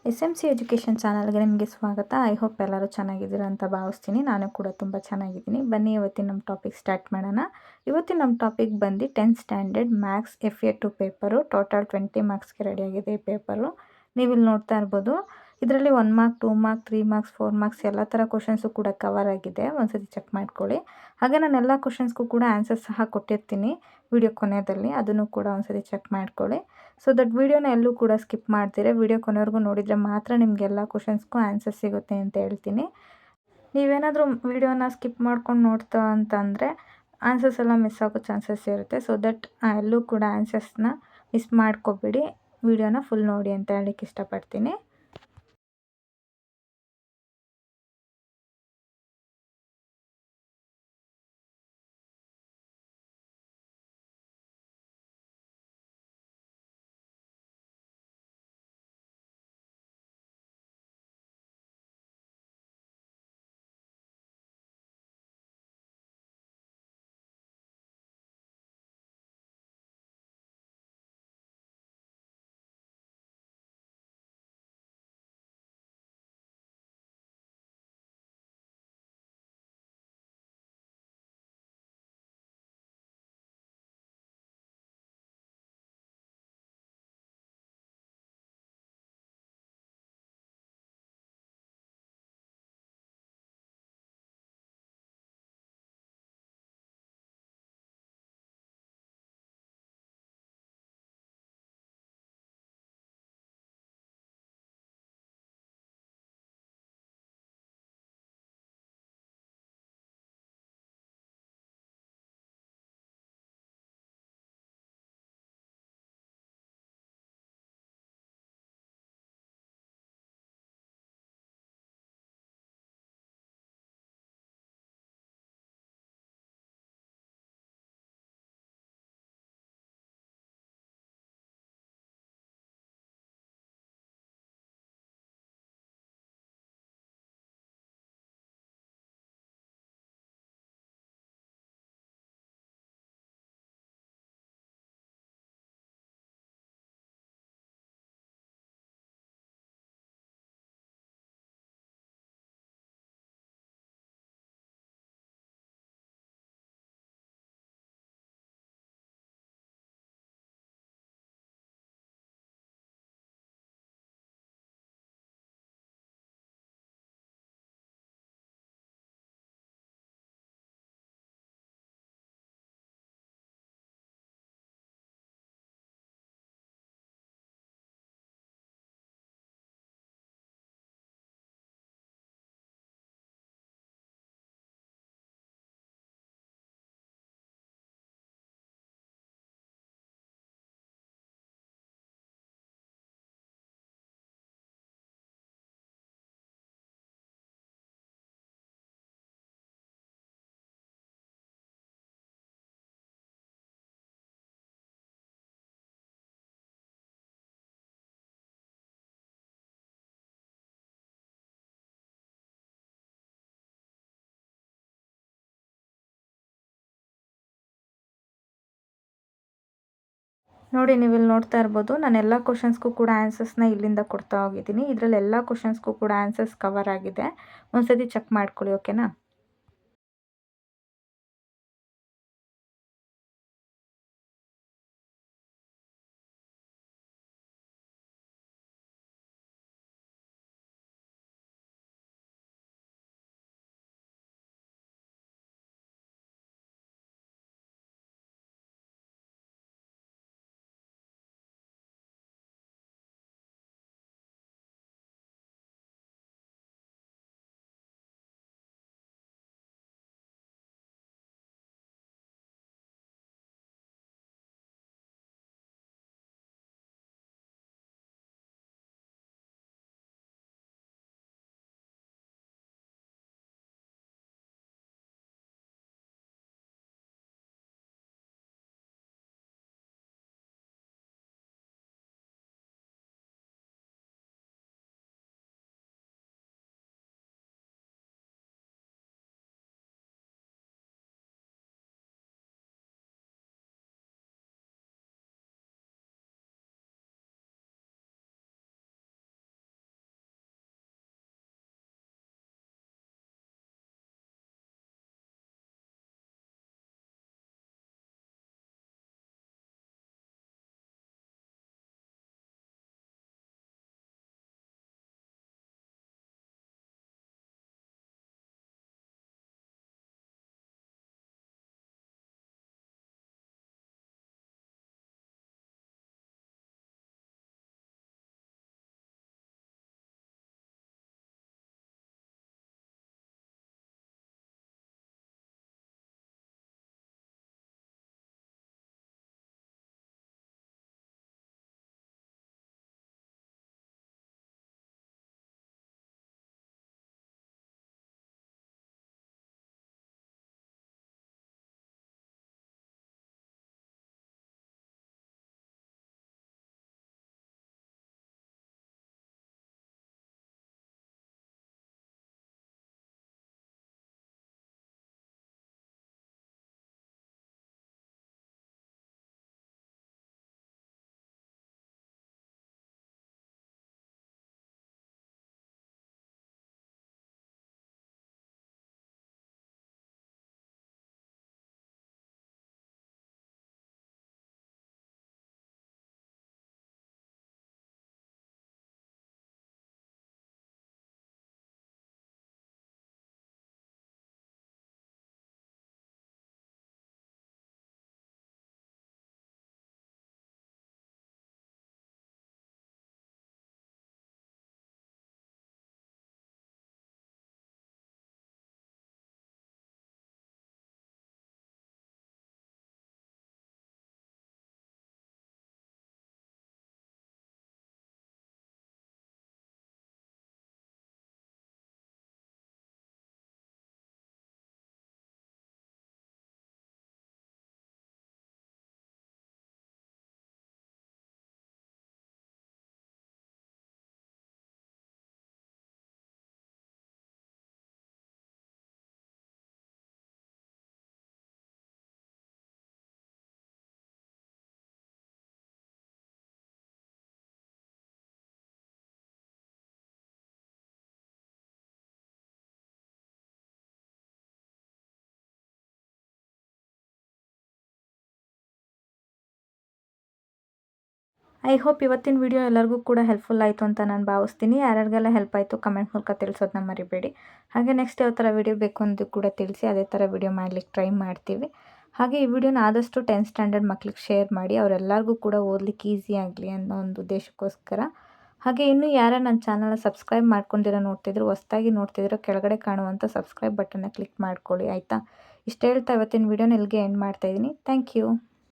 SMC education ಚಾನಲ್ಗೆ ನಿಮಗೆ ಸ್ವಾಗತ. ಐ ಹೋಪ್ ಎಲ್ಲರೂ ಚೆನ್ನಾಗಿದ್ದೀರಾ ಅಂತ ಭಾವಿಸ್ತೀನಿ. ನಾನು ಕೂಡ ತುಂಬ ಚೆನ್ನಾಗಿದ್ದೀನಿ. ಬನ್ನಿ ಇವತ್ತಿನ ನಮ್ಮ ಟಾಪಿಕ್ ಸ್ಟಾರ್ಟ್ ಮಾಡೋಣ. ಇವತ್ತಿನ ನಮ್ಮ ಟಾಪಿಕ್ ಬಂದು 10th standard maths FA2 paper. Total 20 ಮಾರ್ಕ್ಸ್ಗೆ ರೆಡಿಯಾಗಿದೆ ಈ ಪೇಪರು. ನೀವಿಲ್ಲಿ ನೋಡ್ತಾ ಇರ್ಬೋದು. ಇದರಲ್ಲಿ 1 ಮಾರ್ಕ್, 2 ಮಾರ್ಕ್, 3 ಮಾರ್ಕ್ಸ್, 4 ಮಾರ್ಕ್ಸ್ ಎಲ್ಲ ಥರ ಕ್ವಶನ್ಸು ಕೂಡ ಕವರ್ ಆಗಿದೆ. ಒಂದ್ಸತಿ ಚೆಕ್ ಮಾಡ್ಕೊಳ್ಳಿ. ಹಾಗೆ ನಾನು ಎಲ್ಲ ಕ್ವಶನ್ಸ್ಗೂ ಕೂಡ ಆನ್ಸರ್ ಸಹ ಕೊಟ್ಟಿರ್ತೀನಿ ವಿಡಿಯೋ ಕೊನೆಯಲ್ಲಿ. ಅದನ್ನು ಕೂಡ ಒಂದ್ಸತಿ ಚೆಕ್ ಮಾಡ್ಕೊಳ್ಳಿ. ಸೊ ದಟ್ ವಿಡಿಯೋನ ಎಲ್ಲೂ ಕೂಡ ಸ್ಕಿಪ್ ಮಾಡ್ತೀರಾ. ವಿಡಿಯೋ ಕೊನೆವರೆಗೂ ನೋಡಿದರೆ ಮಾತ್ರ ನಿಮಗೆಲ್ಲ ಕ್ವಶನ್ಸ್ಗೂ ಆನ್ಸರ್ ಸಿಗುತ್ತೆ ಅಂತ ಹೇಳ್ತೀನಿ. ನೀವೇನಾದರೂ ವಿಡಿಯೋನ ಸ್ಕಿಪ್ ಮಾಡ್ಕೊಂಡು ನೋಡ್ತಾ ಅಂತಂದರೆ ಆನ್ಸರ್ಸ್ ಎಲ್ಲ ಮಿಸ್ ಆಗೋ ಚಾನ್ಸಸ್ ಇರುತ್ತೆ. ಸೊ ದಟ್ ಎಲ್ಲೂ ಕೂಡ ಆನ್ಸರ್ಸ್ನ ಮಿಸ್ ಮಾಡ್ಕೊಬೇಡಿ. ವಿಡಿಯೋನ ಫುಲ್ ನೋಡಿ ಅಂತ ಹೇಳಲಿಕ್ಕೆ ಇಷ್ಟಪಡ್ತೀನಿ. ನೋಡಿ, ನೀವಿಲ್ಲಿ ನೋಡ್ತಾ ಇರ್ಬೋದು. ನಾನು ಎಲ್ಲ ಕ್ವಶನ್ಸ್ಗೂ ಕೂಡ ಆನ್ಸರ್ಸ್ನ ಇಲ್ಲಿಂದ ಕೊಡ್ತಾ ಹೋಗಿದ್ದೀನಿ. ಇದರಲ್ಲಿ ಎಲ್ಲ ಕ್ವಶನ್ಸ್ಗೂ ಕೂಡ ಆನ್ಸರ್ಸ್ ಕವರ್ ಆಗಿದೆ. ಒಂದ್ಸತಿ ಚೆಕ್ ಮಾಡ್ಕೊಳ್ಳಿ, ಓಕೆನಾ? ಐ ಹೋಪ್ ಇವತ್ತಿನ ವಿಡಿಯೋ ಎಲ್ಲರಿಗೂ ಕೂಡ ಹೆಲ್ಪ್ಫುಲ್ ಆಯಿತು ಅಂತ ನಾನು ಭಾವಿಸ್ತೀನಿ. ಯಾರ್ಯಾರಿಗೆಲ್ಲ ಹೆಲ್ಪ್ ಆಯಿತು ಕಮೆಂಟ್ ಮೂಲಕ ತಿಳಿಸೋದನ್ನ ಮರಿಬೇಡಿ. ಹಾಗೆ ನೆಕ್ಸ್ಟ್ ಯಾವ ಥರ ವಿಡಿಯೋ ಬೇಕು ಅಂತ ಕೂಡ ತಿಳಿಸಿ, ಅದೇ ಥರ ವಿಡಿಯೋ ಮಾಡ್ಲಿಕ್ಕೆ ಟ್ರೈ ಮಾಡ್ತೀವಿ. ಹಾಗೆ ಈ ವಿಡಿಯೋನ ಆದಷ್ಟು 10th ಸ್ಟ್ಯಾಂಡರ್ಡ್ ಮಕ್ಳಿಗೆ ಶೇರ್ ಮಾಡಿ, ಅವರೆಲ್ಲರಿಗೂ ಕೂಡ ಓದಲಿಕ್ಕೆ ಈಸಿ ಆಗಲಿ ಅನ್ನೋ ಒಂದು ಉದ್ದೇಶಕ್ಕೋಸ್ಕರ. ಹಾಗೆ ಇನ್ನೂ ಯಾರು ನನ್ನ ಚಾನಲ್ನ ಸಬ್ಸ್ಕ್ರೈಬ್ ಮಾಡ್ಕೊಂಡಿರೋ ನೋಡ್ತಿದ್ರು, ಹೊಸದಾಗಿ ನೋಡ್ತಿದ್ರು, ಕೆಳಗಡೆ ಕಾಣುವಂಥ ಸಬ್ಸ್ಕ್ರೈಬ್ ಬಟನ್ನ ಕ್ಲಿಕ್ ಮಾಡ್ಕೊಳ್ಳಿ ಆಯಿತಾ. ಇಷ್ಟು ಹೇಳ್ತಾ ಇವತ್ತಿನ ವಿಡಿಯೋನ ಇಲ್ಲಿಗೆ ಎಂಡ್ ಮಾಡ್ತಾಯಿದ್ದೀನಿ. Thank you.